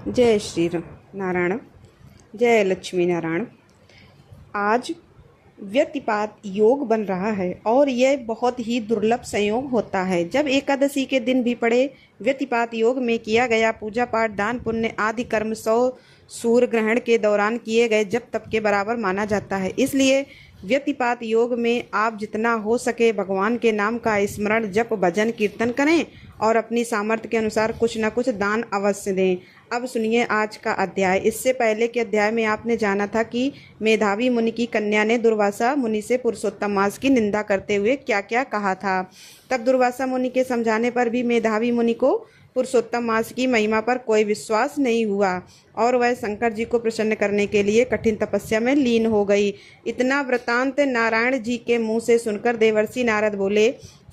जय श्री नारायण, जय लक्ष्मी नारायण। आज व्यतिपात योग बन रहा है और यह बहुत ही दुर्लभ संयोग होता है जब एकादशी के दिन भी पड़े। व्यतिपात योग में किया गया पूजा पाठ, दान पुण्य आदि कर्म 100 सूर्य ग्रहण के दौरान किए गए जप तप के बराबर माना जाता है। इसलिए व्यतिपात योग में आप जितना हो सके भगवान के नाम का स्मरण, जप, भजन, कीर्तन करें और अपनी सामर्थ्य के अनुसार कुछ न कुछ दान अवश्य दें। अब सुनिए आज का अध्याय। इससे पहले के अध्याय में आपने जाना था कि मेधावी मुनि की कन्या ने दुर्वासा मुनि से पुरुषोत्तम मास की निंदा करते हुए क्या क्या कहा था। तब दुर्वासा मुनि के समझाने पर भी मेधावी मुनि को पुरुषोत्तम मास की महिमा पर कोई विश्वास नहीं हुआ और वह शंकर जी को प्रसन्न करने के लिए कठिन तपस्या में लीन हो गई। इतना वृतांत नारायण जी के मुंह से सुनकर देवर्षि नारद बोले,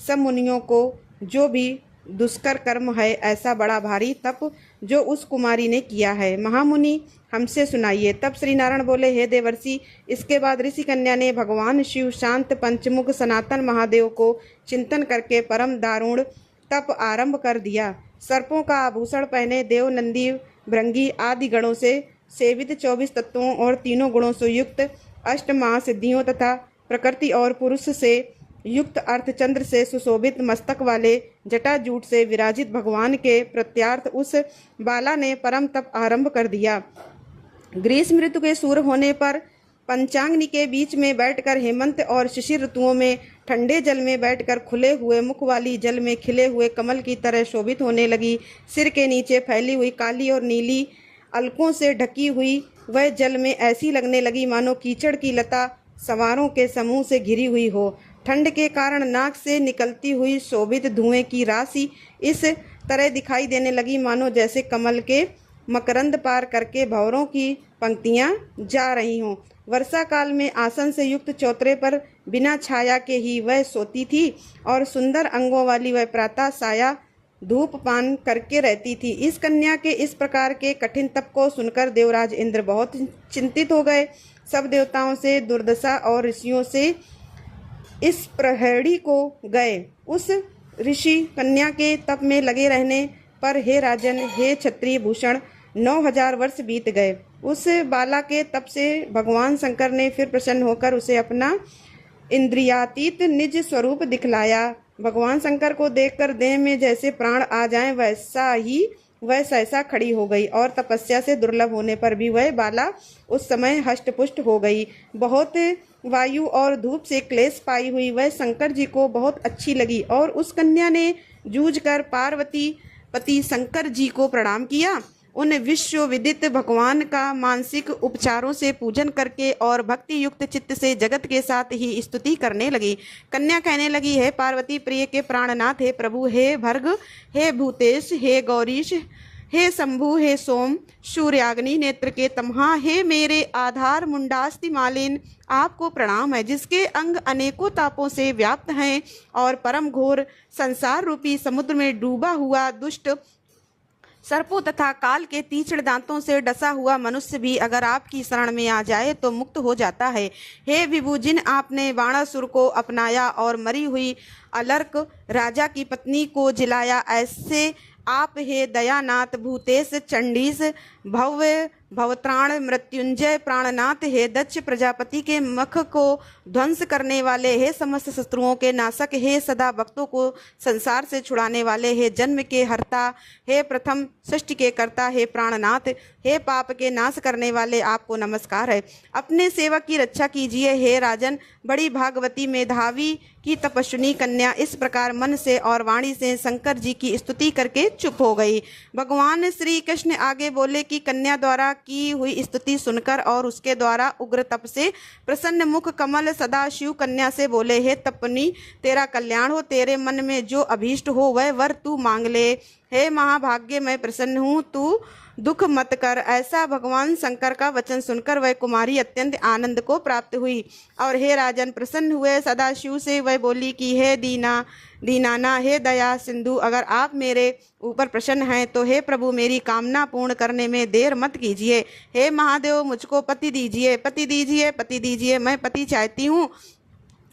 सब मुनियों को जो भी दुष्कर कर्म है, ऐसा बड़ा भारी तप जो उस कुमारी ने किया है, महामुनि हमसे सुनाइए। तब श्री नारायण बोले, हे देवर्षि, इसके बाद ऋषि कन्या ने भगवान शिव शांत पंचमुख सनातन महादेव को चिंतन करके परम दारुण तप आरंभ कर दिया। सर्पों का आभूषण पहने देव, नंदी, भृंगी आदि गणों से सेवित 24 तत्वों और तीनों गुणों से युक्त 8 महासिद्धियों तथा प्रकृति और पुरुष से युक्त अर्धचंद्र से सुशोभित मस्तक वाले जटाजूट से विराजित भगवान के प्रत्यार्थ उस बाला ने परम तप आरंभ कर दिया। ग्रीष्म ऋतु के सूर्य होने पर पंचाग्नि के बीच में बैठकर, हेमंत और शिशिर ऋतुओं में ठंडे जल में बैठकर खुले हुए मुख वाली जल में खिले हुए कमल की तरह शोभित होने लगी। सिर के नीचे फैली हुई काली और नीली अलकों से ढकी हुई वह जल में ऐसी लगने लगी मानो कीचड़ की लता सवारों के समूह से घिरी हुई हो। ठंड के कारण नाक से निकलती हुई शोभित धुएं की राशि इस तरह दिखाई देने लगी मानो जैसे कमल के मकरंद पार करके भंवरों की पंक्तियां जा रही हों। वर्षा काल में आसन से युक्त चौतरे पर बिना छाया के ही वह सोती थी और सुंदर अंगों वाली वह प्रातः साया धूप पान करके रहती थी। इस कन्या के इस प्रकार के कठिन तप को सुनकर देवराज इंद्र बहुत चिंतित हो गए। सब देवताओं से दुर्दशा और ऋषियों से इस प्रहरी को गए। उस ऋषि कन्या के तप में लगे रहने पर हे राजन, हे क्षत्रिय भूषण, 9000 वर्ष बीत गए। उस बाला के तप से भगवान शंकर ने फिर प्रसन्न होकर उसे अपना इंद्रियातीत निज स्वरूप दिखलाया। भगवान शंकर को देखकर देह में जैसे प्राण आ जाएं वह सहसा खड़ी हो गई और तपस्या से दुर्लभ होने पर भी वह बाला उस समय हष्टपुष्ट हो गई। बहुत वायु और धूप से क्लेश पाई हुई वह शंकर जी को बहुत अच्छी लगी और उस कन्या ने जूझकर पार्वती पति शंकर जी को प्रणाम किया। उन विश्व विदित भगवान का मानसिक उपचारों से पूजन करके और भक्ति युक्त चित्त से जगत के साथ ही स्तुति करने लगी। कन्या कहने लगी, हे पार्वती प्रिय के प्राणनाथ, हे प्रभु, हे भर्ग, हे भूतेश, हे गौरीश, हे शंभु, हे सोम, सूर्याग्नि नेत्र के तमहा, हे मेरे आधार मुंडास्ति मालिन, आपको प्रणाम है, जिसके अंग अनेकों तापों से व्याप्त हैं और परम घोर संसार रूपी समुद्र में डूबा हुआ दुष्ट सर्पों तथा काल के तीक्ष्ण दांतों से डसा हुआ मनुष्य भी अगर आपकी शरण में आ जाए तो मुक्त हो जाता है। हे विभु, जिन आपने बाणासुर को अपनाया और मरी हुई अलर्क राजा की पत्नी को जिलाया, ऐसे आप हे दयानाथ, भूतेश, चंडीस, भव्य भवत्राण, मृत्युंजय, प्राणनाथ, हे दक्ष प्रजापति के मुख को ध्वंस करने वाले, हे समस्त शत्रुओं के नाशक, हे सदा भक्तों को संसार से छुड़ाने वाले, हे जन्म के हर्ता, हे प्रथम सृष्टि के कर्ता, हे प्राणनाथ, हे पाप के नाश करने वाले, आपको नमस्कार है। अपने सेवक की रक्षा कीजिए हे राजन। बड़ी भागवती मेधावी की तपस्विनी कन्या इस प्रकार मन से और वाणी से शंकर जी की स्तुति करके चुप हो गई। भगवान श्री कृष्ण आगे बोले कि कन्या द्वारा की हुई स्तुति सुनकर और उसके द्वारा उग्र तप से प्रसन्न मुख कमल सदा शिव कन्या से बोले, हे तपनी, तेरा कल्याण हो, तेरे मन में जो अभीष्ट हो वह वर तू मांग ले। हे महाभाग्य, मैं प्रसन्न हूँ, तू दुख मत कर। ऐसा भगवान शंकर का वचन सुनकर वह कुमारी अत्यंत आनंद को प्राप्त हुई और हे राजन प्रसन्न हुए। सदाशिव से वह बोली कि हे दीनाना, हे दया सिंधु, अगर आप मेरे ऊपर प्रसन्न हैं तो हे प्रभु मेरी कामना पूर्ण करने में देर मत कीजिए। हे महादेव, मुझको पति दीजिए, पति दीजिए, पति दीजिए, मैं पति चाहती हूँ।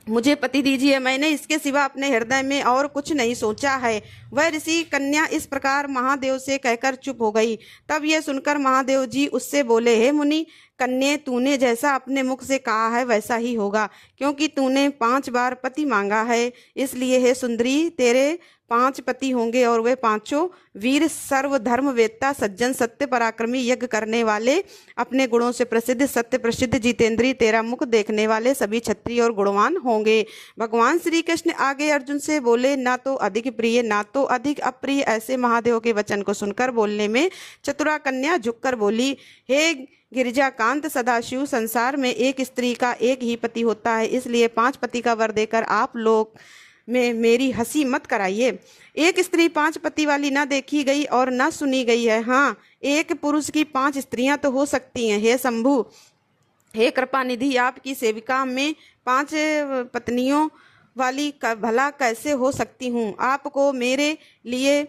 मुझे पति दीजिए, मैंने इसके सिवा अपने हृदय में और कुछ नहीं सोचा है। वह ऋषि कन्या इस प्रकार महादेव से कहकर चुप हो गई। तब यह सुनकर महादेव जी उससे बोले, हे मुनि कन्ये, तूने जैसा अपने मुख से कहा है वैसा ही होगा, क्योंकि तूने 5 बार पति मांगा है। इसलिए हे सुंदरी, तेरे 5 पति होंगे और वे पांचों वीर, सर्वधर्म वेत्ता, सज्जन, सत्य पराक्रमी, यज्ञ करने वाले, अपने गुणों से प्रसिद्ध, सत्य प्रसिद्ध, जितेंद्रीय, तेरा मुख देखने वाले, सभी क्षत्रिय और गुणवान होंगे। भगवान श्री कृष्ण आगे अर्जुन से बोले, ना तो अधिक प्रिय ना तो अधिक अप्रिय। ऐसे महादेव के वचन को सुनकर बोलने में चतुरा कन्या झुककर बोली, हे गिरिजाकांत सदाशिव, संसार में एक स्त्री का एक ही पति होता है, इसलिए 5 पति का वर देकर आप लोग में मेरी हंसी मत कराइए। एक स्त्री 5 पति वाली न देखी गई और न सुनी गई है। हाँ, एक पुरुष की 5 स्त्रियां तो हो सकती हैं। हे शंभु, हे कृपा निधि, आपकी सेविका में 5 पत्नियों वाली भला कैसे हो सकती हूँ? आपको मेरे लिए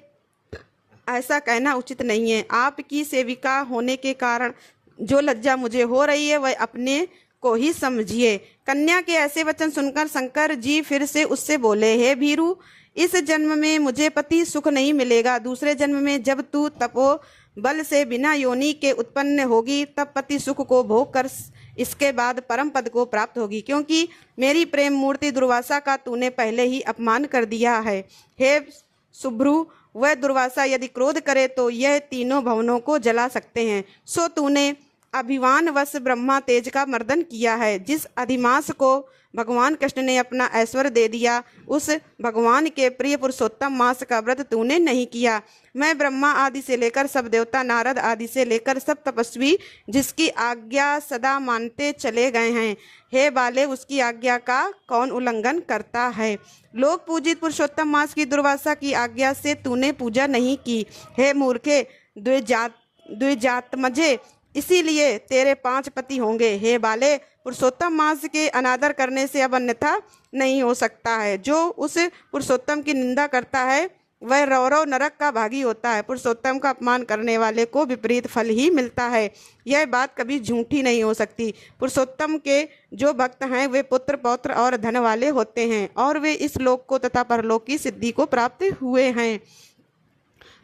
ऐसा कहना उचित नहीं है। आपकी सेविका होने के कारण जो लज्जा मुझे हो रही है वह अपने को ही समझिए। कन्या के ऐसे वचन सुनकर शंकर जी फिर से उससे बोले, हे भीरु, इस जन्म में मुझे पति सुख नहीं मिलेगा। दूसरे जन्म में जब तू तपो बल से बिना योनि के उत्पन्न होगी, तब पति सुख को भोग कर इसके बाद परम पद को प्राप्त होगी, क्योंकि मेरी प्रेम मूर्ति दुर्वासा का तूने पहले ही अपमान कर दिया है। हे शुभ्रु, वह दुर्वासा यदि क्रोध करे तो यह तीनों भवनों को जला सकते हैं। सो तूने अभिमान वश ब्रह्मा तेज का मर्दन किया है। जिस अधिमास को भगवान कृष्ण ने अपना ऐश्वर्य दे दिया, उस भगवान के प्रिय पुरुषोत्तम मास का व्रत तूने नहीं किया। मैं ब्रह्मा आदि से लेकर सब देवता, नारद आदि से लेकर सब तपस्वी जिसकी आज्ञा सदा मानते चले गए हैं, हे बाले, उसकी आज्ञा का कौन उल्लंघन करता है? लोक पूजित पुरुषोत्तम मास की दुर्वासा की आज्ञा से तूने पूजा नहीं की। हे मूर्खे, द्विजात्मजे, इसीलिए तेरे 5 पति होंगे। हे बाले, पुरुषोत्तम मास के अनादर करने से अब अन्यथा नहीं हो सकता है। जो उस पुरुषोत्तम की निंदा करता है वह रौरव नरक का भागी होता है। पुरुषोत्तम का अपमान करने वाले को विपरीत फल ही मिलता है। यह बात कभी झूठी नहीं हो सकती। पुरुषोत्तम के जो भक्त हैं वे पुत्र, पौत्र और धन वाले होते हैं, और वे इस लोक को तथा परलोक की सिद्धि को प्राप्त हुए हैं,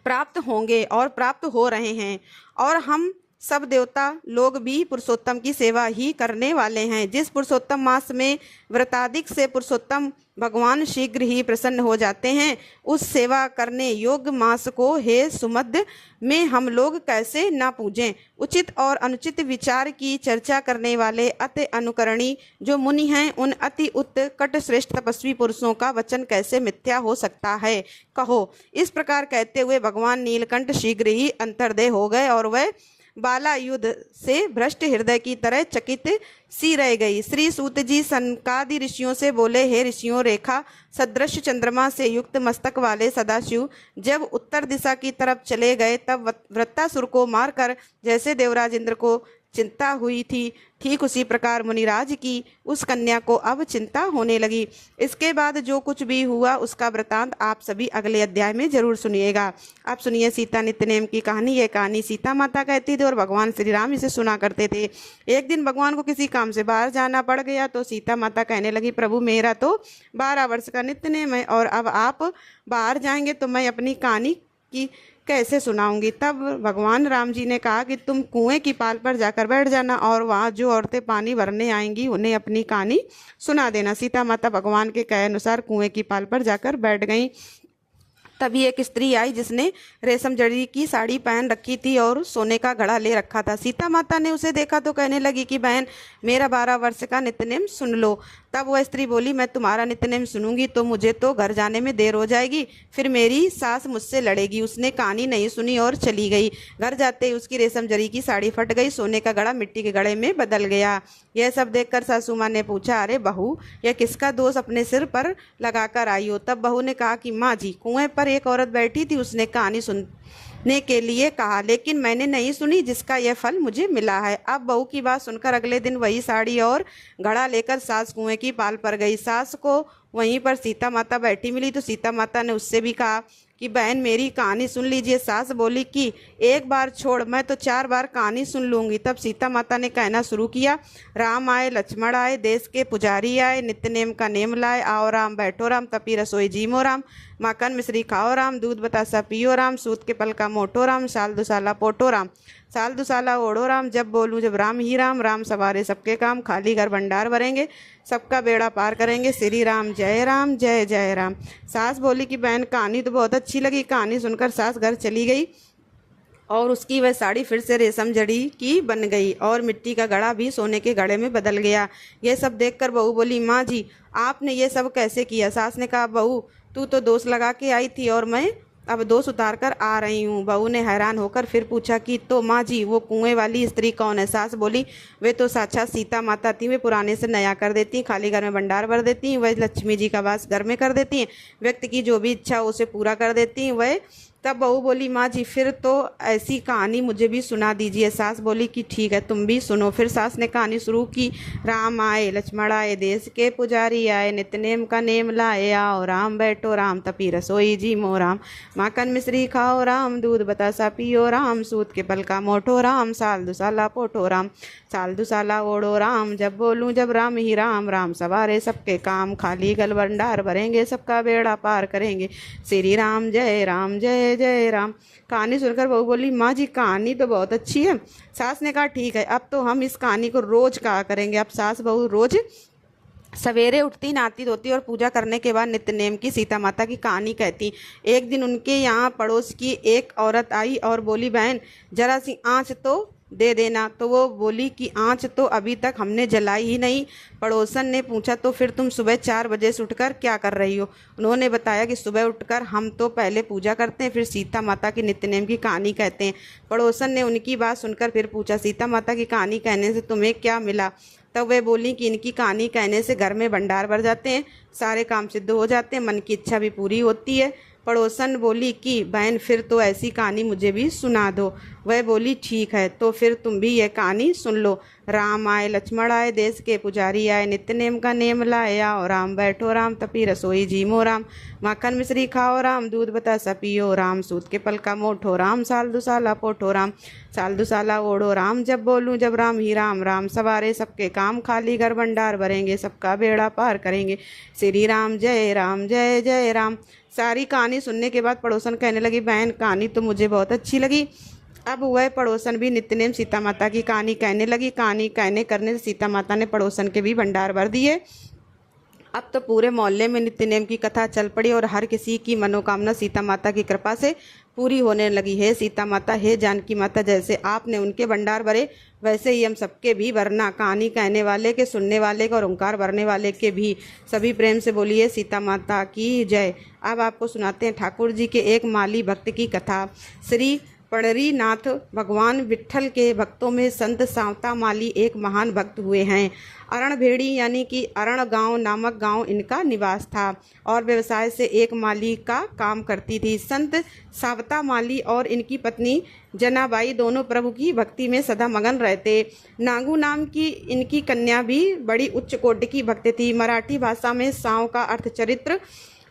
प्राप्त होंगे और प्राप्त हो रहे हैं। और हम सब देवता लोग भी पुरुषोत्तम की सेवा ही करने वाले हैं। जिस पुरुषोत्तम मास में व्रताधिक से पुरुषोत्तम भगवान शीघ्र ही प्रसन्न हो जाते हैं, उस सेवा करने योग्य मास को हे सुमद में हम लोग कैसे ना पूजें? उचित और अनुचित विचार की चर्चा करने वाले अति अनुकरणी जो मुनि हैं, उन अति उत्कट श्रेष्ठ तपस्वी पुरुषों का वचन कैसे मिथ्या हो सकता है? कहो। इस प्रकार कहते हुए भगवान नीलकंठ शीघ्र ही अंतर्देह हो गए और वह बाला युद्ध से भ्रष्ट हृदय की तरह चकित सी रह गई। श्री सूत जी सनकादि ऋषियों से बोले, हे ऋषियों, रेखा सदृश चंद्रमा से युक्त मस्तक वाले सदाशिव जब उत्तर दिशा की तरफ चले गए, तब वृत्तासुर को मारकर जैसे देवराज इंद्र को चिंता हुई थी, ठीक उसी प्रकार मुनिराज की उस कन्या को अब चिंता होने लगी। इसके बाद जो कुछ भी हुआ उसका वृतांत आप सभी अगले अध्याय में जरूर सुनिएगा। आप सुनिए सीता नित्यनेम की कहानी। यह कहानी सीता माता कहती थी और भगवान श्री राम इसे सुना करते थे। एक दिन भगवान को किसी काम से बाहर जाना पड़ गया तो सीता माता कहने लगी, प्रभु मेरा तो 12 वर्ष का नित्यनेम है और अब आप बाहर जाएंगे तो मैं अपनी कहानी की कैसे सुनाऊंगी? तब भगवान राम जी ने कहा कि तुम कुएं की पाल पर जाकर बैठ जाना और वहाँ जो औरतें पानी भरने आएंगी उन्हें अपनी कहानी सुना देना। सीता माता भगवान के कहे अनुसार कुएं की पाल पर जाकर बैठ गईं। तभी एक स्त्री आई जिसने रेशम जड़ी की साड़ी पहन रखी थी और सोने का घड़ा ले रखा था। सीता माता ने उसे देखा तो कहने लगी कि बहन, मेरा 12 वर्ष का नित्यनेम सुन लो। तब वह स्त्री बोली, मैं तुम्हारा नित्यनेम सुनूंगी तो मुझे तो घर जाने में देर हो जाएगी, फिर मेरी सास मुझसे लड़ेगी। उसने कहानी नहीं सुनी और चली गई। घर जाते ही उसकी रेशम जरी की साड़ी फट गई, सोने का घड़ा मिट्टी के घड़े में बदल गया। यह सब देखकर सासू माँ ने पूछा, अरे बहू, यह किसका दोष अपने सिर पर लगाकर आई हो? तब बहू ने कहा कि माँ जी, कुएं पर एक औरत बैठी थी, उसने कहानी सुनने के लिए कहा, लेकिन मैंने नहीं सुनी, जिसका यह फल मुझे मिला है। अब बहू की बात सुनकर अगले दिन वही साड़ी और घड़ा लेकर सास कुएं की पाल पर गई। सास को वहीं पर सीता माता बैठी मिली तो सीता माता ने उससे भी कहा कि बहन मेरी कहानी सुन लीजिए। सास बोली कि एक बार छोड़, मैं तो 4 बार कहानी सुन लूंगी। तब सीता माता ने कहना शुरू किया, राम आए लक्ष्मण आए देश के पुजारी आए, नित्य नेम का नेम लाए, आओ राम बैठो राम, तपी रसोई जीमो राम, माखन मिश्री खाओ राम, दूध बतासा पियो राम, सूत के पल का मोटो राम, साल दुसाला पोटो राम, साल दुसाला ओढ़ो राम, जब बोलूं जब राम ही राम, राम सवारे सबके काम, खाली घर भंडार भरेंगे, सबका बेड़ा पार करेंगे, श्री राम जय जय राम। सास बोली कि बहन कहानी तो बहुत अच्छी लगी। कहानी सुनकर सास घर चली गई और उसकी वह साड़ी फिर से रेशम जड़ी की बन गई और मिट्टी का घड़ा भी सोने के घड़े में बदल गया। यह सब देखकर बहू बोली, माँ जी आपने ये सब कैसे किया? सास ने कहा, बहू तू तो दोष लगा के आई थी और मैं अब दोष उतार कर आ रही हूँ। बहू ने हैरान होकर फिर पूछा कि तो माँ जी वो कुएं वाली स्त्री कौन है? सास बोली, वे तो साक्षात सीता माता थी। वे पुराने से नया कर देती हैं, खाली घर में भंडार भर देती हैं, वह लक्ष्मी जी का वास घर में कर देती हैं, व्यक्ति की जो भी इच्छा उसे पूरा कर देती हैं वह। तब बहू बोली, माँ जी फिर तो ऐसी कहानी मुझे भी सुना दीजिए। सास बोली कि ठीक है तुम भी सुनो। फिर सास ने कहानी शुरू की, राम आए लक्ष्मण आए देश के पुजारी आए, नित्य नेम का नेम लाए, आओ राम बैठो राम, तपी रसोई जीमो राम, माखन मिश्री खाओ राम, दूध बतासा पियो राम, सूत के पल का मोटो राम, साल दुसाला पोटो राम, साल दुसाला ओढ़ो राम, जब बोलूं जब राम ही राम, राम सवारे सबके काम, खाली गल भंडार भरेंगे, सबका बेड़ा पार करेंगे, श्री राम जय जय राम। कहानी सुनकर बहू बोली, माँ जी कहानी तो बहुत अच्छी है। सास ने कहा, ठीक है अब तो हम इस कहानी को रोज कहा करेंगे। अब सास बहू रोज सवेरे उठती, नहाती धोती और पूजा करने के बाद नित्य नेम की सीता माता की कहानी कहती। एक दिन उनके यहाँ पड़ोस की एक औरत आई और बोली, बहन जरा सी आँच तो दे देना। तो वो बोली कि आँच तो अभी तक हमने जलाई ही नहीं। पड़ोसन ने पूछा, तो फिर तुम सुबह 4 बजे से उठकर क्या कर रही हो? उन्होंने बताया कि सुबह उठकर हम तो पहले पूजा करते हैं, फिर सीता माता की नित्य नेम की कहानी कहते हैं। पड़ोसन ने उनकी बात सुनकर फिर पूछा, सीता माता की कहानी कहने से तुम्हें क्या मिला? तब वे बोली कि इनकी कहानी कहने से घर में भंडार भर जाते हैं, सारे काम सिद्ध हो जाते हैं, मन की इच्छा भी पूरी होती है। पड़ोसन बोली कि बहन फिर तो ऐसी कहानी मुझे भी सुना दो। वह बोली, ठीक है तो फिर तुम भी यह कहानी सुन लो। राम आए लक्ष्मण आए देश के पुजारी आए, नित्य नेम का नेम लाए, आओ राम बैठो राम, तपी रसोई जीमो राम, माखन मिश्री खाओ राम, दूध बतासा पियो राम, सूत के पल का मोठो राम, साल दुसाला पोठो राम, साल दुसाला ओढ़ो राम, जब बोलूं जब राम ही राम, राम सवारे सबके काम, खाली घर भंडार भरेंगे, सबका बेड़ा पार करेंगे, श्री राम जय जय राम। सारी कहानी सुनने के बाद पड़ोसन कहने लगी, बहन कहानी तो मुझे बहुत अच्छी लगी। अब वह पड़ोसन भी नित्य नेम सीता माता की कहानी कहने लगी। कहानी कहने करने से सीता माता ने पड़ोसन के भी भंडार भर दिए। अब तो पूरे मोहल्ले में नित्य नेम की कथा चल पड़ी और हर किसी की मनोकामना सीता माता की कृपा से पूरी होने लगी। हे सीता माता, हे जानकी माता, जैसे आपने उनके भंडार भरे वैसे ही हम सबके भी भरना। कहानी कहने वाले के, सुनने वाले के और ओंकार भरने वाले के भी। सभी प्रेम से बोलिए सीता माता की जय। अब आपको सुनाते हैं ठाकुर जी के एक माली भक्त की कथा। श्री पंढरीनाथ भगवान विट्ठल के भक्तों में संत सावता माली एक महान भक्त हुए हैं। अरण भेड़ी यानी कि अरण गांव नामक गांव इनका निवास था और व्यवसाय से एक माली का काम करती थी। संत सावता माली और इनकी पत्नी जनाबाई दोनों प्रभु की भक्ति में सदा मगन रहते। नागू नाम की इनकी कन्या भी बड़ी उच्च कोटि की भक्त थी। मराठी भाषा में साव का अर्थ चरित्र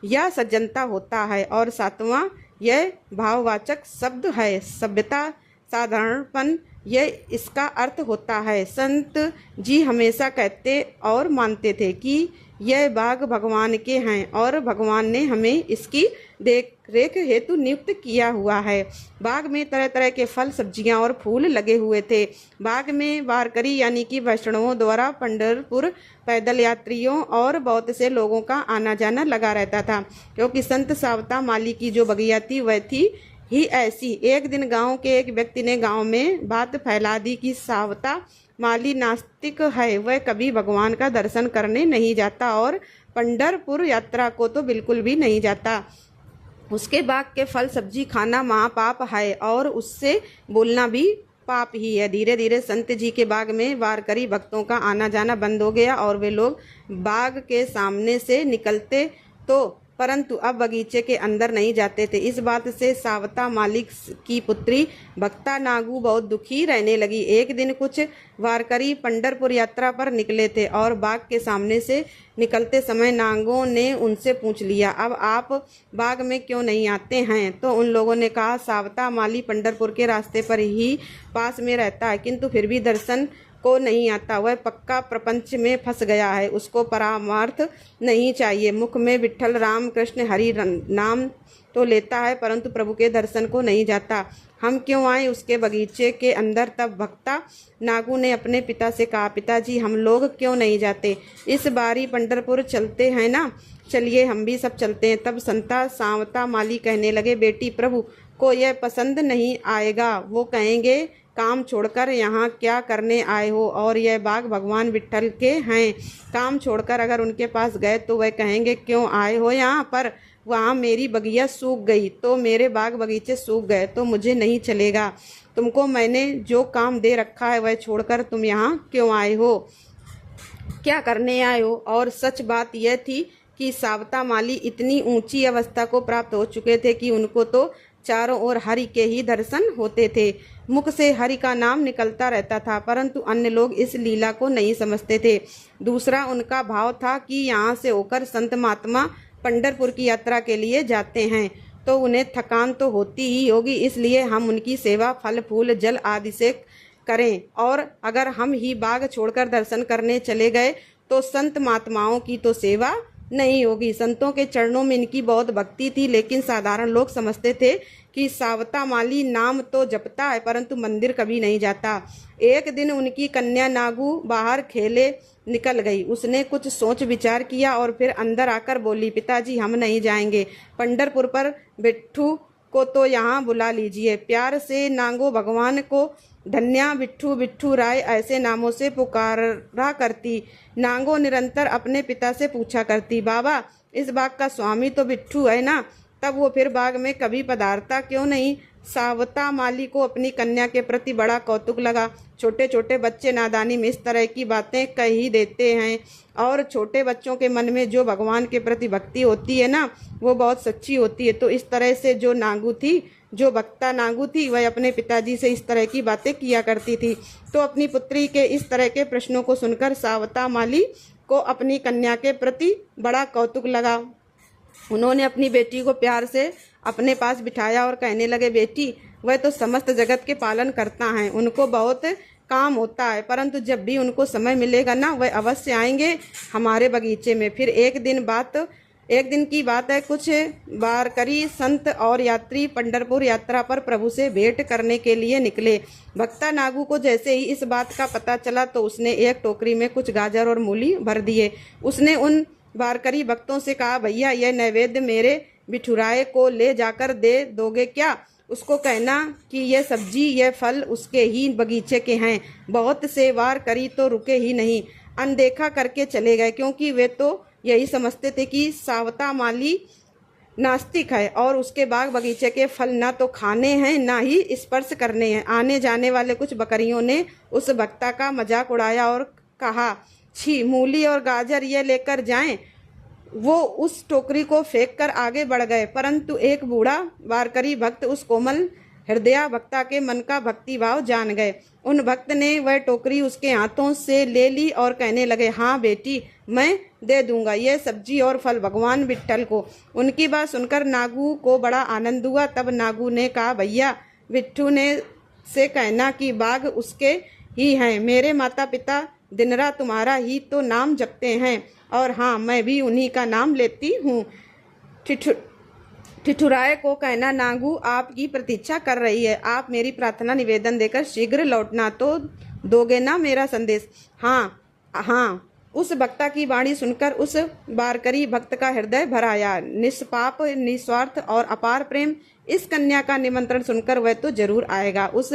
या सज्जनता होता है और सातवां यह भाववाचक शब्द है। सभ्यता, साधारणपन, यह इसका अर्थ होता है। संत जी हमेशा कहते और मानते थे कि यह बाग भगवान के हैं और भगवान ने हमें इसकी देख रेख हेतु नियुक्त किया हुआ है। बाग में तरह तरह के फल, सब्जियां और फूल लगे हुए थे। बाग में वारकरी यानी कि वैष्णवों द्वारा पंढरपुर पैदल यात्रियों और बहुत से लोगों का आना जाना लगा रहता था, क्योंकि संत सावता माली की जो बगिया थी वह थी ही ऐसी। एक दिन गांव के एक व्यक्ति ने गांव में बात फैला दी कि सावता माली नास्तिक है, वह कभी भगवान का दर्शन करने नहीं जाता और पंढरपुर यात्रा को तो बिल्कुल भी नहीं जाता। उसके बाग के फल सब्जी खाना महापाप है और उससे बोलना भी पाप ही है। धीरे धीरे संत जी के बाग में वारकरी भक्तों का आना जाना बंद हो गया और वे लोग बाग के सामने से निकलते तो परंतु अब बगीचे के अंदर नहीं जाते थे। इस बात से सावता मालिक की पुत्री भक्ता नागू बहुत दुखी रहने लगी। एक दिन कुछ वारकरी पंढरपुर यात्रा पर निकले थे और बाग के सामने से निकलते समय नागों ने उनसे पूछ लिया, अब आप बाग में क्यों नहीं आते हैं? तो उन लोगों ने कहा, सावता माली पंढरपुर के रास्ते पर ही पास में रहता है, किंतु फिर भी दर्शन को नहीं आता। वह पक्का प्रपंच में फंस गया है, उसको परामार्थ नहीं चाहिए। मुख में विठ्ठल राम कृष्ण हरि नाम तो लेता है, परंतु प्रभु के दर्शन को नहीं जाता। हम क्यों आए उसके बगीचे के अंदर? तब भक्ता नागू ने अपने पिता से कहा, पिताजी हम लोग क्यों नहीं जाते? इस बारी पंढरपुर चलते हैं ना? चलिए हम भी सब चलते हैं। तब संता सावता माली कहने लगे, बेटी प्रभु को यह पसंद नहीं आएगा, वो कहेंगे काम छोड़कर यहाँ क्या करने आए हो, और यह बाग भगवान विठ्ठल के हैं। काम छोड़कर अगर उनके पास गए तो वह कहेंगे क्यों आए हो यहाँ पर? वहाँ मेरी बगिया सूख गई तो मेरे बाग बगीचे सूख गए तो मुझे नहीं चलेगा। तुमको मैंने जो काम दे रखा है वह छोड़कर तुम यहाँ क्यों आए हो? क्या करने आए हो? और सच बात यह थी कि सावता माली इतनी ऊंची अवस्था को प्राप्त हो चुके थे कि उनको तो चारों ओर हरि के ही दर्शन होते थे। मुख से हरि का नाम निकलता रहता था, परंतु अन्य लोग इस लीला को नहीं समझते थे। दूसरा उनका भाव था कि यहाँ से होकर संत महात्मा पंढरपुर की यात्रा के लिए जाते हैं तो उन्हें थकान तो होती ही होगी, इसलिए हम उनकी सेवा फल फूल जल आदि से करें, और अगर हम ही बाग छोड़कर दर्शन करने चले गए तो संत महात्माओं की तो सेवा नहीं होगी। संतों के चरणों में इनकी बहुत भक्ति थी, लेकिन साधारण लोग समझते थे कि सावता माली नाम तो जपता है परंतु मंदिर कभी नहीं जाता। एक दिन उनकी कन्या नागू बाहर खेले निकल गई। उसने कुछ सोच विचार किया और फिर अंदर आकर बोली, पिताजी हम नहीं जाएंगे पंढरपुर पर, बिट्ठू को तो यहाँ बुला लीजिए। प्यार से नागो भगवान को धन्या बिट्ठू बिट्ठू राय ऐसे नामों से पुकारा करती। नागो निरंतर अपने पिता से पूछा करती, बाबा इस बाग का स्वामी तो बिट्ठू है ना? तब वो फिर बाग में कभी पधारता क्यों नहीं? सावता माली को अपनी कन्या के प्रति बड़ा कौतुक लगा। छोटे छोटे बच्चे नादानी में इस तरह की बातें कह ही देते हैं, और छोटे बच्चों के मन में जो भगवान के प्रति भक्ति होती है ना, वो बहुत सच्ची होती है। तो इस तरह से जो नागू थी, जो भक्ता नागू थी, वह अपने पिताजी से इस तरह की बातें किया करती थी। तो अपनी पुत्री के इस तरह के प्रश्नों को सुनकर सावता माली को अपनी कन्या के प्रति बड़ा कौतुक लगा। उन्होंने अपनी बेटी को प्यार से अपने पास बिठाया और कहने लगे, बेटी वह तो समस्त जगत के पालन करता है, उनको बहुत काम होता है, परंतु जब भी उनको समय मिलेगा ना, वह अवश्य आएंगे हमारे बगीचे में। फिर एक दिन की बात है, कुछ वारकरी संत और यात्री पंढरपुर यात्रा पर प्रभु से भेंट करने के लिए निकले। भक्ता नागू को जैसे ही इस बात का पता चला तो उसने एक टोकरी में कुछ गाजर और मूली भर दिए। उसने उन वारकरी भक्तों से कहा, भैया यह नैवेद्य मेरे बिठुराए को ले जाकर दे दोगे क्या? उसको कहना कि यह सब्जी यह फल उसके ही बगीचे के हैं। बहुत से वारकरी तो रुके ही नहीं, अनदेखा करके चले गए, क्योंकि वे तो यही समझते थे कि सावता माली नास्तिक है और उसके बाग बगीचे के फल ना तो खाने हैं ना ही स्पर्श करने हैं। आने जाने वाले कुछ बकरियों ने उस भक्ता का मजाक उड़ाया और कहा, छी मूली और गाजर ये लेकर जाएं। वो उस टोकरी को फेंक कर आगे बढ़ गए, परंतु एक बूढ़ा वारकरी भक्त उस कोमल हृदया भक्ता के मन का भक्ति भाव जान गए। उन भक्त ने वह टोकरी उसके हाथों से ले ली और कहने लगे, हाँ बेटी मैं दे दूंगा ये सब्जी और फल भगवान विठ्ठल को। उनकी बात सुनकर नागू को बड़ा आनंद हुआ। तब नागू ने कहा, भैया बिट्ठू ने से कहना कि बाग उसके ही हैं। मेरे माता पिता दिन रात तुम्हारा ही तो नाम जपते हैं, और हाँ मैं भी उन्हीं का नाम लेती हूँ। ठिठुराए को कहना, नागू आपकी प्रतीक्षा कर रही है, आप मेरी प्रार्थना निवेदन देकर शीघ्र लौटना, तो दोगे ना मेरा संदेश? हाँ हाँ। उस भक्ता की वाणी सुनकर उस वारकरी भक्त का हृदय भर आया। निष्पाप निस्वार्थ और अपार प्रेम, इस कन्या का निमंत्रण सुनकर वह तो जरूर आएगा। उस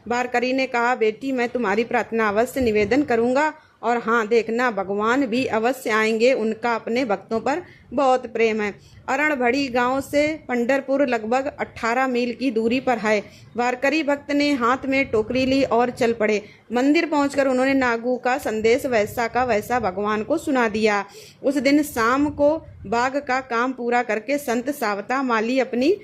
वारकरी ने कहा, बेटी मैं तुम्हारी प्रार्थना अवश्य निवेदन करूंगा और हाँ देखना, भगवान भी अवश्य आएंगे, उनका अपने भक्तों पर बहुत प्रेम है। अरणभड़ी गांव से पंढरपुर लगभग 18 मील की दूरी पर है। वारकरी भक्त ने हाथ में टोकरी ली और चल पड़े। मंदिर पहुंचकर उन्होंने नागू का संदेश वैसा का वैसा भगवान को सुना दिया। उस दिन शाम को बाग का काम पूरा करके संत सावता माली अपनी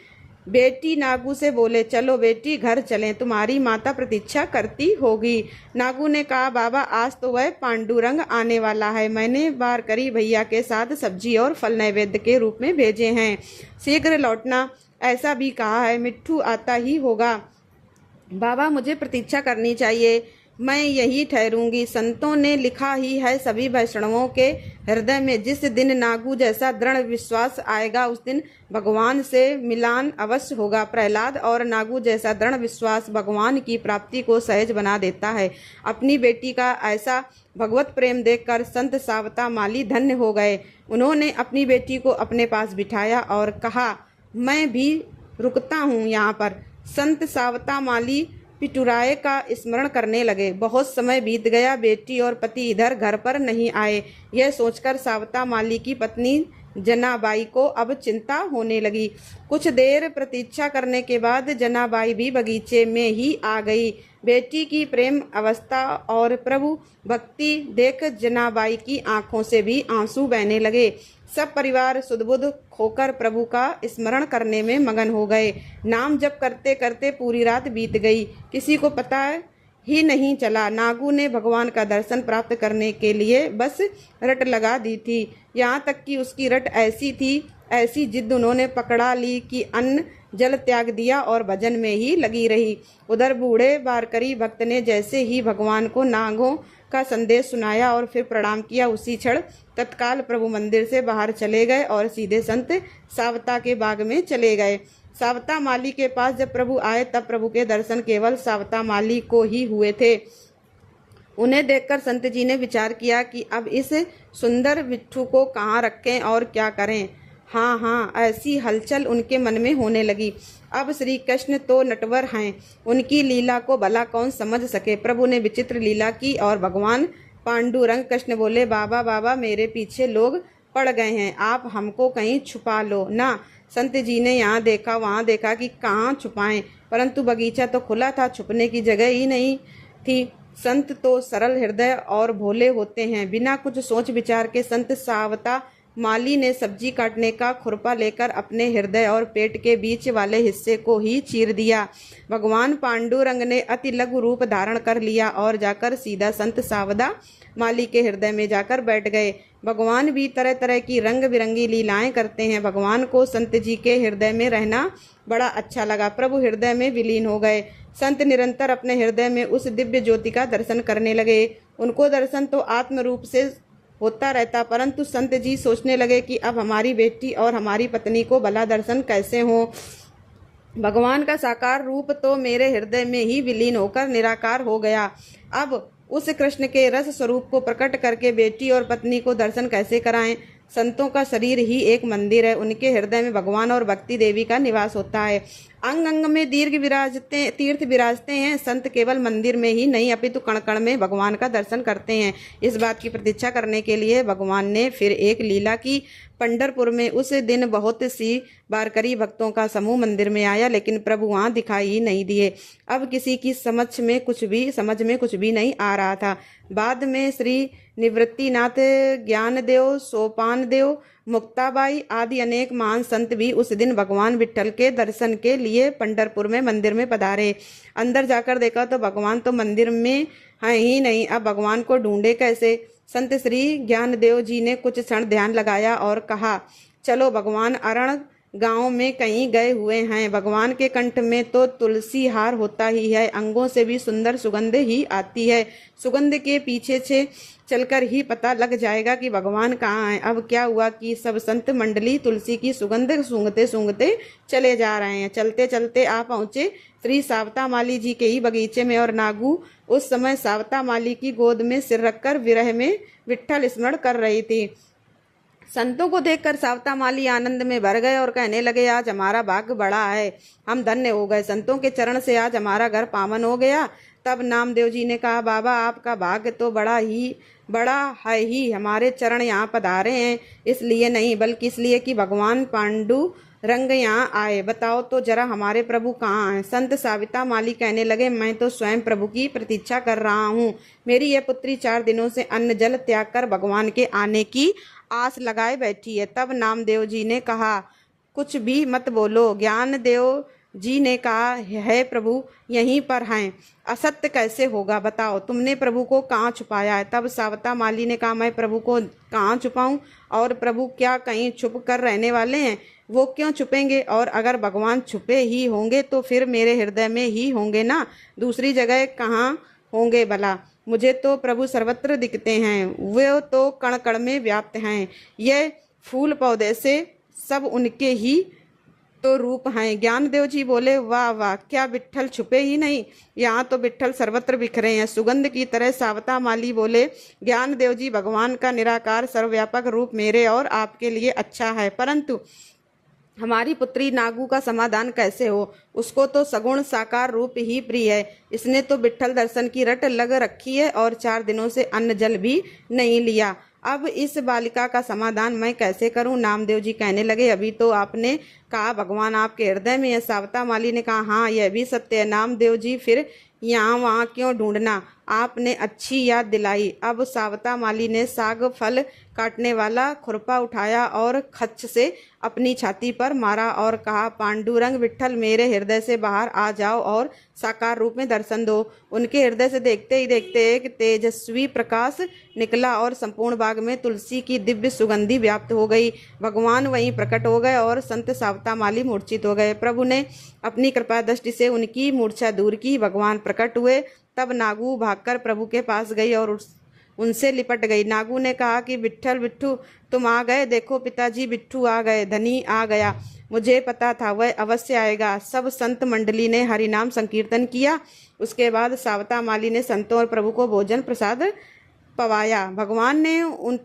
बेटी नागू से बोले, चलो बेटी घर चलें, तुम्हारी माता प्रतीक्षा करती होगी। नागू ने कहा, बाबा आज तो वह पांडुरंग आने वाला है, मैंने वारकरी भैया के साथ सब्जी और फल नैवेद्य के रूप में भेजे हैं, शीघ्र लौटना ऐसा भी कहा है, मिट्ठू आता ही होगा। बाबा मुझे प्रतीक्षा करनी चाहिए, मैं यही ठहरूंगी। संतों ने लिखा ही है, सभी वैष्णवों के हृदय में जिस दिन नागू जैसा दृढ़ विश्वास आएगा उस दिन भगवान से मिलान अवश्य होगा। प्रहलाद और नागू जैसा दृढ़ विश्वास भगवान की प्राप्ति को सहज बना देता है। अपनी बेटी का ऐसा भगवत प्रेम देखकर संत सावता माली धन्य हो गए। उन्होंने अपनी बेटी को अपने पास बिठाया और कहा, मैं भी रुकता हूँ यहाँ पर। संत सावता माली पिटुराए का स्मरण करने लगे। बहुत समय बीत गया, बेटी और पति इधर घर पर नहीं आए। यह सोचकर सावता माली की पत्नी जनाबाई को अब चिंता होने लगी। कुछ देर प्रतीक्षा करने के बाद जनाबाई भी बगीचे में ही आ गई। बेटी की प्रेम अवस्था और प्रभु भक्ति देख जनाबाई की आंखों से भी आंसू बहने लगे। सब परिवार सुधबुध खोकर प्रभु का स्मरण करने में मगन हो गए। नाम जप करते करते पूरी रात बीत गई, किसी को पता ही नहीं चला। नागू ने भगवान का दर्शन प्राप्त करने के लिए बस रट लगा दी थी। यहाँ तक कि उसकी रट ऐसी थी, ऐसी जिद उन्होंने पकड़ा ली कि अन्न जल त्याग दिया और भजन में ही लगी रही। उधर बूढ़े वारकरी भक्त ने जैसे ही भगवान को नागों का संदेश सुनाया और फिर प्रणाम किया, उसी क्षण तत्काल प्रभु मंदिर से बाहर चले गए और सीधे संत सावता के बाग में चले गए। सावता माली के पास जब प्रभु आए तब प्रभु के दर्शन केवल सावता माली को ही हुए थे। उन्हें देखकर संत जी ने विचार किया कि अब इस सुंदर बिट्ठू को कहाँ रखें और क्या करें। हाँ, ऐसी हलचल उनके मन में होने लगी। अब श्री कृष्ण तो नटवर हैं, उनकी लीला को भला कौन समझ सके। प्रभु ने विचित्र लीला की और भगवान पांडुरंग कृष्ण बोले, बाबा बाबा मेरे पीछे लोग पड़ गए हैं, आप हमको कहीं छुपा लो ना। संत जी ने यहाँ देखा वहाँ देखा कि कहाँ छुपाएं, परंतु बगीचा तो खुला था, छुपने की जगह ही नहीं थी। संत तो सरल हृदय और भोले होते हैं। बिना कुछ सोच विचार के संत सावता माली ने सब्जी काटने का खुरपा लेकर अपने हृदय और पेट के बीच वाले हिस्से को ही चीर दिया। भगवान पांडुरंग ने अति लघु रूप धारण कर लिया और जाकर सीधा संत सावदा माली के हृदय में जाकर बैठ गए। भगवान भी तरह तरह की रंग बिरंगी लीलाएं करते हैं। भगवान को संत जी के हृदय में रहना बड़ा अच्छा लगा। प्रभु हृदय में विलीन हो गए। संत निरंतर अपने हृदय में उस दिव्य ज्योति का दर्शन करने लगे। उनको दर्शन तो आत्म रूप से होता रहता, परंतु संत जी सोचने लगे कि अब हमारी बेटी और हमारी पत्नी को भला दर्शन कैसे हो। भगवान का साकार रूप तो मेरे हृदय में ही विलीन होकर निराकार हो गया। अब उस कृष्ण के रस स्वरूप को प्रकट करके बेटी और पत्नी को दर्शन कैसे कराएं। संतों का शरीर ही एक मंदिर है, उनके हृदय में भगवान और भक्ति देवी का निवास होता है। अंग अंग में तीर्थ विराजते हैं। संत केवल मंदिर में ही नहीं अपितु कण कण में भगवान का दर्शन करते हैं। इस बात की प्रतीक्षा करने के लिए भगवान ने फिर एक लीला की। पंढरपुर में उस दिन बहुत सी वारकरी भक्तों का समूह मंदिर में आया, लेकिन प्रभु वहां दिखाई ही नहीं दिए। अब किसी की समझ में कुछ भी नहीं आ रहा था। बाद में श्री निवृत्तिनाथ, ज्ञानदेव, सोपानदेव, मुक्ताबाई आदि अनेक महान संत भी उस दिन भगवान विट्ठल के दर्शन के लिए पंढरपुर में मंदिर में पधारे। अंदर जाकर देखा तो भगवान तो मंदिर में हैं ही नहीं। अब भगवान को ढूंढे कैसे। संत श्री ज्ञानदेव जी ने कुछ क्षण ध्यान लगाया और कहा, चलो भगवान अरण गांव में कहीं गए हुए हैं। भगवान के कंठ में तो तुलसी हार होता ही है, अंगों से भी सुंदर सुगंध ही आती है। सुगंध के पीछे से चलकर ही पता लग जाएगा कि भगवान कहाँ हैं। अब क्या हुआ कि सब संत मंडली तुलसी की सुगंध सूंघते सूंघते चले जा रहे हैं। चलते चलते आ पहुंचे श्री सावता माली जी के ही बगीचे में, और नागू उस समय सावता माली की गोद में सिर रखकर विरह में विट्ठल स्मरण कर रही थी। संतों को देखकर सावता माली आनंद में भर गए और कहने लगे, आज हमारा भाग्य बड़ा है, हम धन्य हो गए। संतों के चरण से आज हमारा घर पावन हो गया। तब नामदेव जी ने कहा, बाबा आपका भाग्य तो बड़ा है ही, हमारे चरण यहाँ पधारे हैं इसलिए नहीं, बल्कि इसलिए कि भगवान पांडु रंग यहाँ आए। बताओ तो जरा हमारे प्रभु कहाँ हैं? संत साविता माली कहने लगे, मैं तो स्वयं प्रभु की प्रतीक्षा कर रहा हूँ। मेरी यह पुत्री 4 दिनों से अन्न जल त्याग कर भगवान के आने की आस लगाए बैठी है। तब नामदेव जी ने कहा, कुछ भी मत बोलो। ज्ञानदेव जी ने कहा, है प्रभु यहीं पर हैं। असत्य कैसे होगा, बताओ तुमने प्रभु को कहाँ छुपाया है? तब सावता माली ने कहा, मैं प्रभु को कहाँ छुपाऊं? और प्रभु क्या कहीं छुप कर रहने वाले हैं? वो क्यों छुपेंगे? और अगर भगवान छुपे ही होंगे तो फिर मेरे हृदय में ही होंगे ना, दूसरी जगह कहाँ होंगे भला? मुझे तो प्रभु सर्वत्र दिखते हैं, वे तो कण कण में व्याप्त हैं। ये फूल पौधे से सब उनके ही तो रूप हैं। ज्ञानदेव जी बोले, वाह वाह, क्या विट्ठल छुपे ही नहीं? यहाँ तो विट्ठल सर्वत्र बिखरे हैं, सुगंध की तरह। सावता माली बोले, ज्ञानदेव जी, भगवान का निराकार सर्वव्यापक रूप मेरे और आपके लिए अच्छा है, परंतु हमारी पुत्री नागू का समाधान कैसे हो? उसको तो सगुण साकार रूप ही प्रिय है। इसने तो विट्ठल दर्शन की रट लग रखी है और 4 दिनों से अन्न जल भी नहीं लिया। अब इस बालिका का समाधान मैं कैसे करूं? नामदेव जी कहने लगे, अभी तो आपने कहा भगवान आपके हृदय में है। सावता माली ने कहा, हाँ यह भी सत्य है। नामदेव जी, फिर यहाँ वहाँ क्यों ढूंढना? आपने अच्छी याद दिलाई। अब सावता माली ने साग फल काटने वाला खुरपा उठाया और खच्च से अपनी छाती पर मारा और कहा, पांडुरंग विट्ठल मेरे हृदय से बाहर आ जाओ और साकार रूप में दर्शन दो। उनके हृदय से देखते ही देखते एक तेजस्वी प्रकाश निकला और संपूर्ण बाग में तुलसी की दिव्य सुगंधि व्याप्त हो गई। भगवान वहीं प्रकट हो गए और संत सावता माली मूर्छित हो गए। प्रभु ने अपनी कृपा दृष्टि से उनकी मूर्छा दूर की। भगवान प्रकट हुए। तब नागू भागकर प्रभु के पास गई और उनसे लिपट गई। नागू ने कहा कि विट्ठल बिट्ठू तुम आ गए, देखो पिताजी बिट्ठू आ गए, धनी आ गया, मुझे पता था वह अवश्य आएगा। सब संत मंडली ने हरिनाम संकीर्तन किया। उसके बाद सावता माली ने संतों और प्रभु को भोजन प्रसाद पवाया। भगवान ने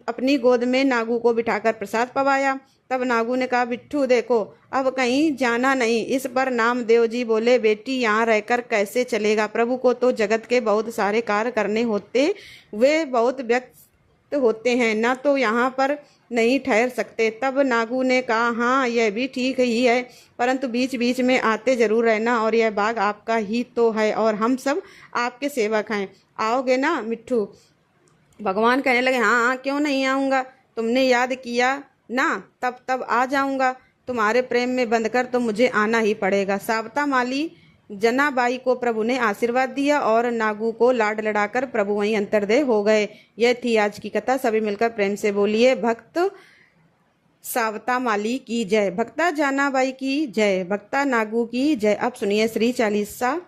अपनी गोद में नागू को बिठाकर प्रसाद पवाया। तब नागू ने कहा, बिट्ठू देखो अब कहीं जाना नहीं। इस पर नामदेव जी बोले, बेटी यहाँ रहकर कैसे चलेगा? प्रभु को तो जगत के बहुत सारे कार्य करने होते, वे बहुत व्यस्त होते हैं, ना तो यहाँ पर नहीं ठहर सकते। तब नागू ने कहा, हाँ यह भी ठीक ही है, परंतु बीच बीच में आते जरूर रहना, और यह बाग आपका ही तो है और हम सब आपके सेवक हैं। आओगे ना मिट्ठू? भगवान कहने लगे, हाँ हाँ क्यों नहीं आऊँगा, तुमने याद किया ना, तब आ जाऊँगा। तुम्हारे प्रेम में बंधकर तो मुझे आना ही पड़ेगा। सावता माली जनाबाई को प्रभु ने आशीर्वाद दिया और नागू को लाड लड़ाकर प्रभु वहीं अंतर्देह हो गए। यह थी आज की कथा। सभी मिलकर प्रेम से बोलिए, भक्त सावता माली की जय, भक्ता जनाबाई की जय, भक्ता नागू की जय। अब सुनिए श्री चालीसा,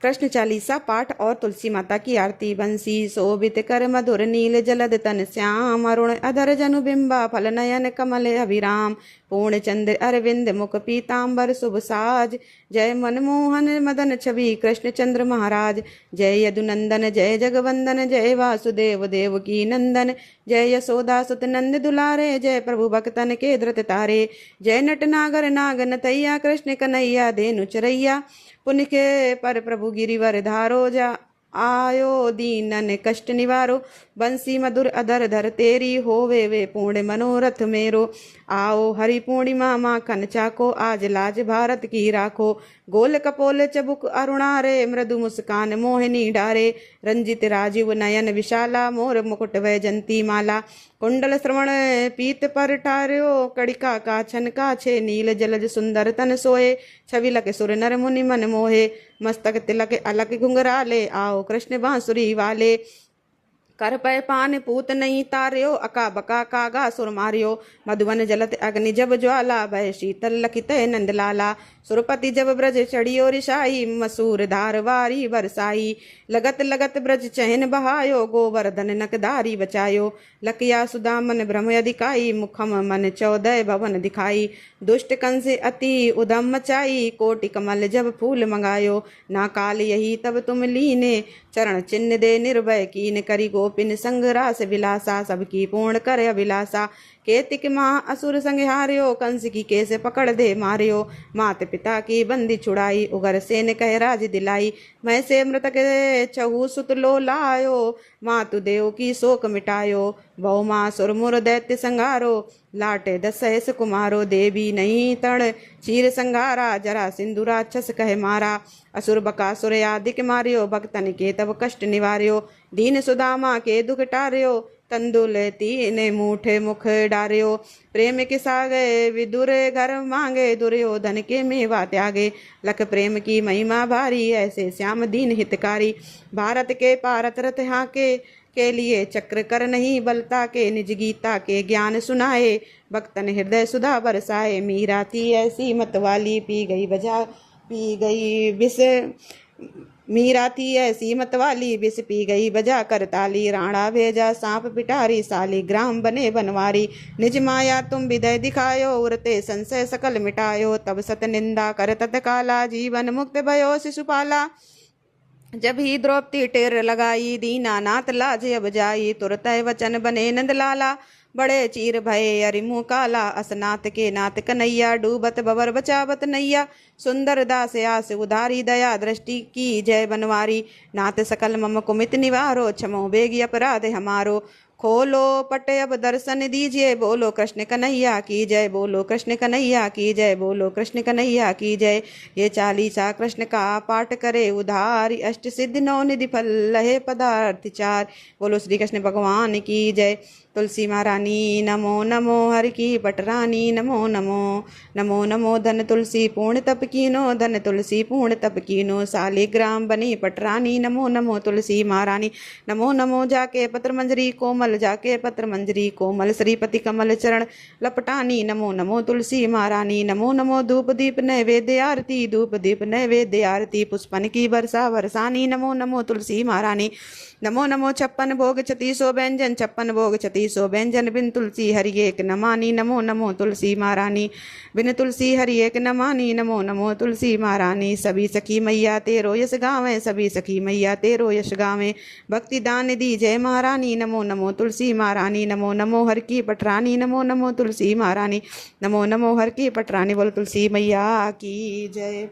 कृष्ण चालीसा पाठ और तुलसी माता की आरती। बंसी शोभित कर मधुर नील जलद तन श्याम, अरुण अधर जनु बिंबा फल नयन कमल अभिराम, पूर्ण चंद्र अरविंद मुख पीताम्बर शुभ साज, जय मनमोहन मदन छवि कृष्ण चंद्र महाराज, जय यदुनंदन जय जगवंदन, जय वासुदेव देव की नंदन, जय यशोदा सुत नंद दुलारे, जय प्रभु भक्तन के धृत तारे, जय नट नागर नागन तैया कृष्ण कन्हैया धेनु चरैया, पुण्य के पर प्रभु गिरिवर धारो, जा आयो दीनन कष्ट निवारो, बंसी मधुर अधर धर तेरी होवे वे पूर्ण मनोरथ मेरो, आओ हरि पूर्णिमा माखन चाको, आज लाज भारत की राखो, गोल कपोल चबुक अरुणारे, मृदु मुस्कान मोहिनी डारे, रंजित राजीव नयन विशाला, मोर मुकुट वैजंती माला, कुंडल श्रवण पीत पर टार्यो, कड़िका का छन का छे, नील जलज सुंदर तन सोए, छविलक सुर नर मुनि मन मोहे, मस्तक तिलक अलक घुंघराले, आओ कृष्ण बांसुरी वाले, कर पै पान पूत नहीं तार्यो, अका बका कागा सुर मार्यो, मधुवन जलत अग्नि जब ज्वाला, भय शीतल लखित नंदलाला, सुरपति जब ब्रज चढ़ियो रिशाई, मसूर धारवारी बरसाई, लगत लगत ब्रज चहन बहायो, गोवर्धन नकदारी बचायो, लकिया सुदामन ब्रह्म अधिकाई, मुखम मन 14 भवन दिखाई, दुष्ट कंस अति उदम मचाई, कोटि कमल जब फूल मंगायो, ना काल यही तब तुम लीने, चरण चिन्ह दे निर्भय कीन, करी गोपिन संग रास विलासा, सबकी पूर्ण कर अभिलाषा, केतिक माँ असुर संहार्यो, कंस की कैसे पकड़ दे मार्यो। मात पिता की बंदी छुड़ाई, उगर सेन कह राज दिलाई। मैं से मृतक चहु सुत लो लायो, मातु देव की शोक मिटायो। बहु माँ सुरमुर दैत्य संगारो, लाटे दशहस कुमारो। देवी नहीं तण चीर संगारा, जरा सिंधु राक्षस कह मारा। असुर बकासुर आदिक मार्यो, भक्तन के तब कष्ट निवार्यो। दीन सुदामा के दुख टार्यो, तंदुल तीन मूठे मुख डार्यो। प्रेम के सागे विदुर घर मांगे, दुर्योधन के मेवा त्यागे। लख प्रेम की महिमा भारी, ऐसे श्याम दीन हितकारी। भारत के पारत रथ हाके, के लिए चक्र कर नहीं बलता के। निज गीता के ज्ञान सुनाए, भक्तन हृदय सुधा बरसाए। मीरा थी ऐसी मतवाली, पी गई विष। मीरा थी ऐसी मतवाली, विष पी गई बजा कर ताली। राणा भेजा सांप पिटारी, सालिग्राम बने बनवारी। निज माया तुम विदय दिखायो, उरते संशय सकल मिटायो। तब सत निंदा कर तत्काला, जीवन मुक्त भयो शिशुपाला। जब ही द्रौपदी टेर लगाई, दीनानाथ लाज अब जाई। तुरत वचन बने नंदलाला, बड़े चीर भये अरिमु काला। असनाथ के नाथ कन्हैया, डूबत बबर बचावत नैया। सुंदर दास आस उधारी, दया दृष्टि की जय बनवारी। नाथ सकल मम कुमित निवारो, क्षमो बेगी अपराध हमारो। खोलो पट अब दर्शन दीजिए, बोलो कृष्ण कन्हैया की जय। बोलो कृष्ण कन्हैया की जय, बोलो कृष्ण कन्हैया की जय। ये चालीसा कृष्ण का पाठ करे, उधारी अष्ट सिद्धि नौ निधि फल लहे पदार्थ चार। बोलो श्री कृष्ण भगवान की जय। तुलसी महारानी नमो नमो, हर की पटरानी नमो नमो। नमो नमो धन तुलसी पूर्ण तप कीनो, धन तुलसी पूर्ण तप कीनो। सालिग्राम बनी पटरानी, नमो नमो तुलसी महारानी। नमो नमो जाके पत्र मंजरी कोमल, जाके पत्र मंजरी कोमल। श्रीपति कमल चरण लपटानी, नमो नमो तुलसी महारानी। नमो नमो धूप दीप नैवेद्य आरती, धूप दीप नैवेद्य आरती। पुष्पन की वर्षा बरसानी, नमो नमो तुलसी महारानी। नमो नमो छप्पन भोग 3600 व्यंजन, छप्पन भोग 3600 व्यंजन। बिन तुलसी हरि एक न मानी, नमो नमो तुलसी महारानी। बिन तुलसी हरि एक न मानी, नमो नमो तुलसी महारानी। सभी सखी मैया तेरो यश गावें, सभी सखी मैया तेरो यश गावें। भक्ति दान दी जय महारानी, नमो नमो तुलसी महारानी। नमो नमो हर की पटरानी, नमो नमो तुलसी महारानी। नमो नमो हर की पटरानी। बोल तुलसी मैया की जय।